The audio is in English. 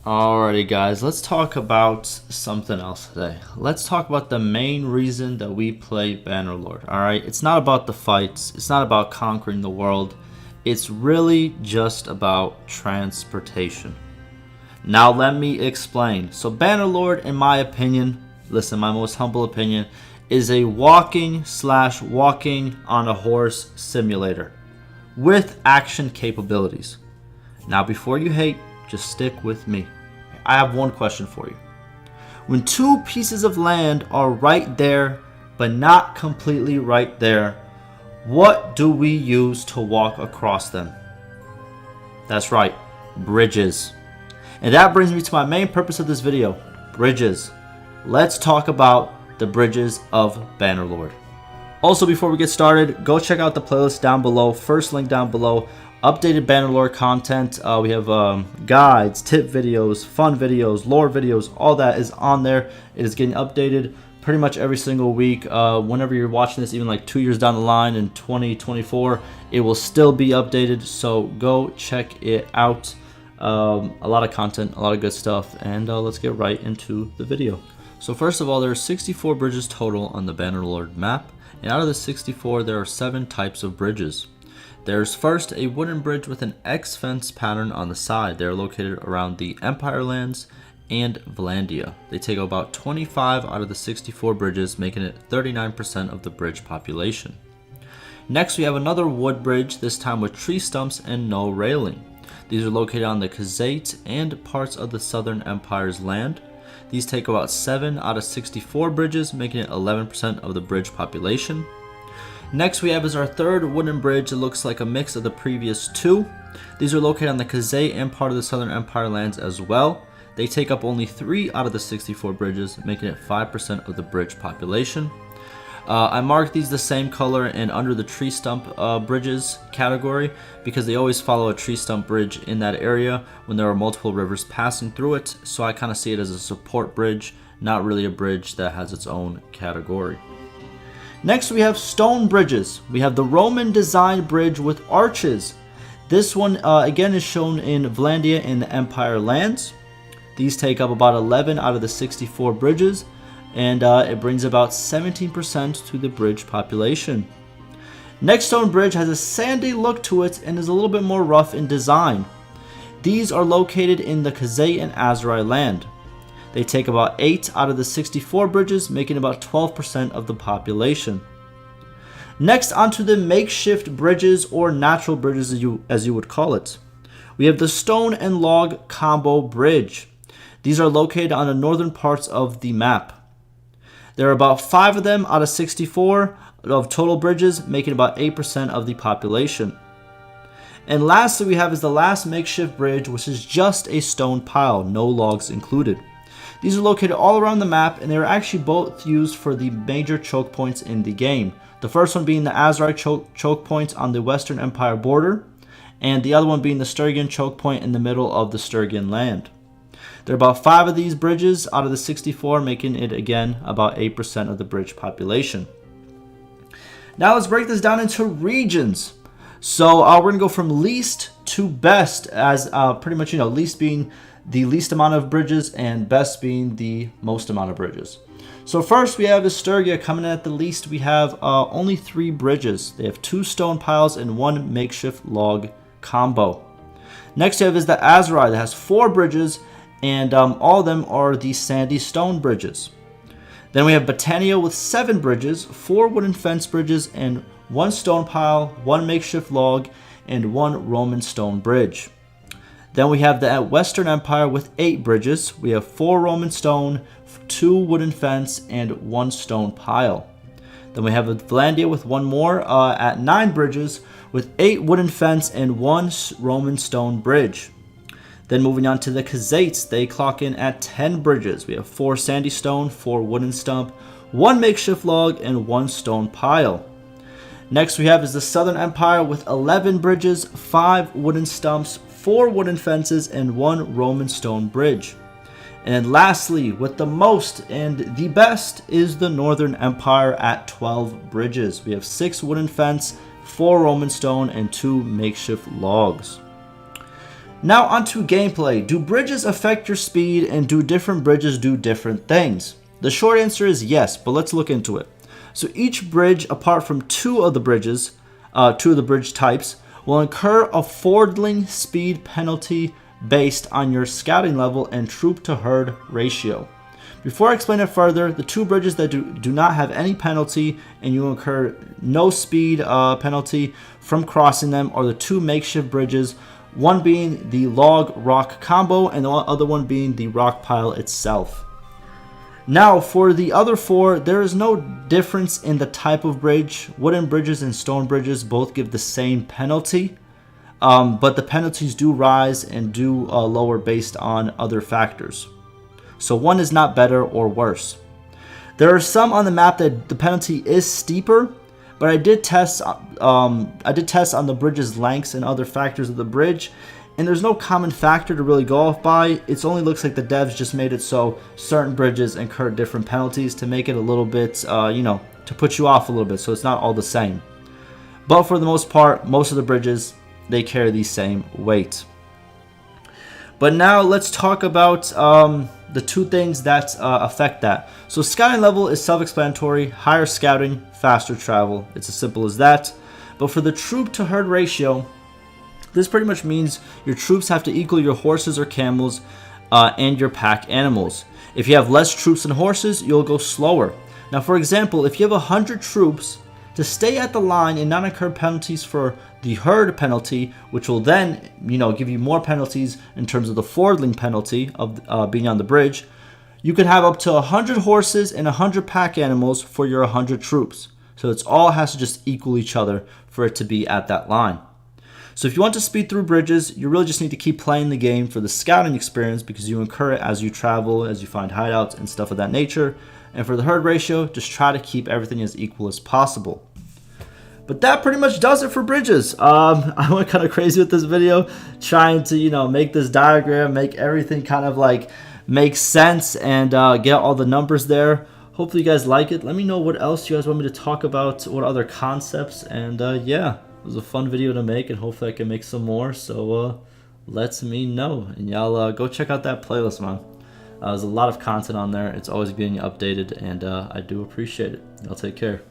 Alrighty guys, let's talk about something else today. Let's talk about the main reason that we play Bannerlord. Alright, it's not about the fights, it's not about conquering the world, it's really just about transportation. Now let me explain. So Bannerlord, in my opinion, listen, my most humble opinion, is a walking on a horse simulator with action capabilities. Now before you hate, just stick with me. I have one question for you. When two pieces of land are right there, but not completely right there, what do we use to walk across them? That's right, bridges. And that brings me to my main purpose of this video, bridges. Let's talk about the bridges of Bannerlord. Also, before we get started, go check out the playlist down below, first link down below. Updated Bannerlord content. We have guides, tip videos, fun videos, lore videos, all that is on there. It is getting updated pretty much every single week. Whenever you're watching this, even like 2 years down the line in 2024, it will still be updated, so go check it out. A lot of content, a lot of good stuff, and let's get right into the video. So first of all, there are 64 bridges total on the Bannerlord map, and out of the 64, there are 7 types of bridges. There's first a wooden bridge with an X fence pattern on the side. They're located around the Empire lands and Vlandia. They take about 25 out of the 64 bridges, making it 39% of the bridge population. Next, we have another wood bridge, this time with tree stumps and no railing. These are located on the Azerite and parts of the Southern Empire's land. These take about 7 out of 64 bridges, making it 11% of the bridge population. Next we have is our third wooden bridge. It looks like a mix of the previous 2. These are located on the Khazay and part of the Southern Empire lands as well. They take up only 3 out of the 64 bridges, making it 5% of the bridge population. I marked these the same color and under the tree stump bridges category because they always follow a tree stump bridge in that area when there are multiple rivers passing through it. So I kind of see it as a support bridge, not really a bridge that has its own category. Next we have stone bridges. We have the Roman design bridge with arches. This one again is shown in Vlandia in the Empire lands. These take up about 11 out of the 64 bridges, and it brings about 17% to the bridge population. Next stone bridge has a sandy look to it and is a little bit more rough in design. These are located in the Khazay and Azerite land. They take about 8 out of the 64 bridges, making about 12% of the population. Next, onto the makeshift bridges, or natural bridges as you would call it. We have the stone and log combo bridge. These are located on the northern parts of the map. There are about 5 of them out of 64 of total bridges, making about 8% of the population. And lastly, we have is the last makeshift bridge, which is just a stone pile, no logs included. These are located all around the map, and they are actually both used for the major choke points in the game. The first one being the Azerite choke point on the Western Empire border, and the other one being the Sturgian choke point in the middle of the Sturgian land. There are about 5 of these bridges out of the 64, making it again about 8% of the bridge population. Now let's break this down into regions. So we're going to go from least to best, as pretty much, least being the least amount of bridges and best being the most amount of bridges. So first we have Sturgia coming in at the least. We have only 3 bridges. They have 2 stone piles and 1 makeshift log combo. Next we have is the Azerite that has 4 bridges, and all of them are the sandy stone bridges. Then we have Botania with 7 bridges, 4 wooden fence bridges, and 1 stone pile, 1 makeshift log, and 1 Roman stone bridge. Then we have the Western Empire with 8 bridges. We have 4 Roman stone, 2 wooden fence, and 1 stone pile. Then we have Vlandia with 1 more at 9 bridges with 8 wooden fence and 1 Roman stone bridge. Then moving on to the Khazates, they clock in at 10 bridges. We have 4 sandy stone, 4 wooden stump, 1 makeshift log, and 1 stone pile. Next we have is the Southern Empire with 11 bridges, 5 wooden stumps, 4 wooden fences, and 1 Roman stone bridge. And then lastly, with the most and the best, is the Northern Empire at 12 bridges. We have 6 wooden fence, 4 Roman stone, and 2 makeshift logs. Now onto gameplay. Do bridges affect your speed, and do different bridges do different things? The short answer is yes, but let's look into it. So each bridge, apart from two of the bridge types, will incur a forwarding speed penalty based on your scouting level and troop to herd ratio. Before I explain it further, the two bridges that do not have any penalty and you incur no speed penalty from crossing them are the two makeshift bridges, one being the log rock combo and the other one being the rock pile itself. Now for the other four, there is no difference in the type of bridge. Wooden bridges and stone bridges both give the same penalty, but the penalties do rise and do lower based on other factors. So one is not better or worse. There are some on the map that the penalty is steeper, but I did test on the bridge's lengths and other factors of the bridge, and there's no common factor to really go off by. It only looks like the devs just made it so certain bridges incur different penalties to make it a little bit, to put you off a little bit, so it's not all the same. But for the most part, most of the bridges, they carry the same weight. But now let's talk about the two things that affect that. So scouting level is self-explanatory. Higher scouting, faster travel. It's as simple as that. But for the troop to herd ratio, this pretty much means your troops have to equal your horses or camels and your pack animals. If you have less troops and horses, you'll go slower. Now, for example, if you have 100 troops, to stay at the line and not incur penalties for the herd penalty, which will then, give you more penalties in terms of the forwarding penalty of being on the bridge, you could have up to 100 horses and 100 pack animals for your 100 troops. So it all has to just equal each other for it to be at that line. So if you want to speed through bridges, you really just need to keep playing the game for the scouting experience because you incur it as you travel, as you find hideouts and stuff of that nature. And for the herd ratio, just try to keep everything as equal as possible. But that pretty much does it for bridges. I went kind of crazy with this video, trying to, make this diagram, make everything kind of like make sense and get all the numbers there. Hopefully you guys like it. Let me know what else you guys want me to talk about, what other concepts. And yeah, it was a fun video to make and hopefully I can make some more. So let me know. And y'all go check out that playlist, man. There's a lot of content on there. It's always getting updated and I do appreciate it. Y'all take care.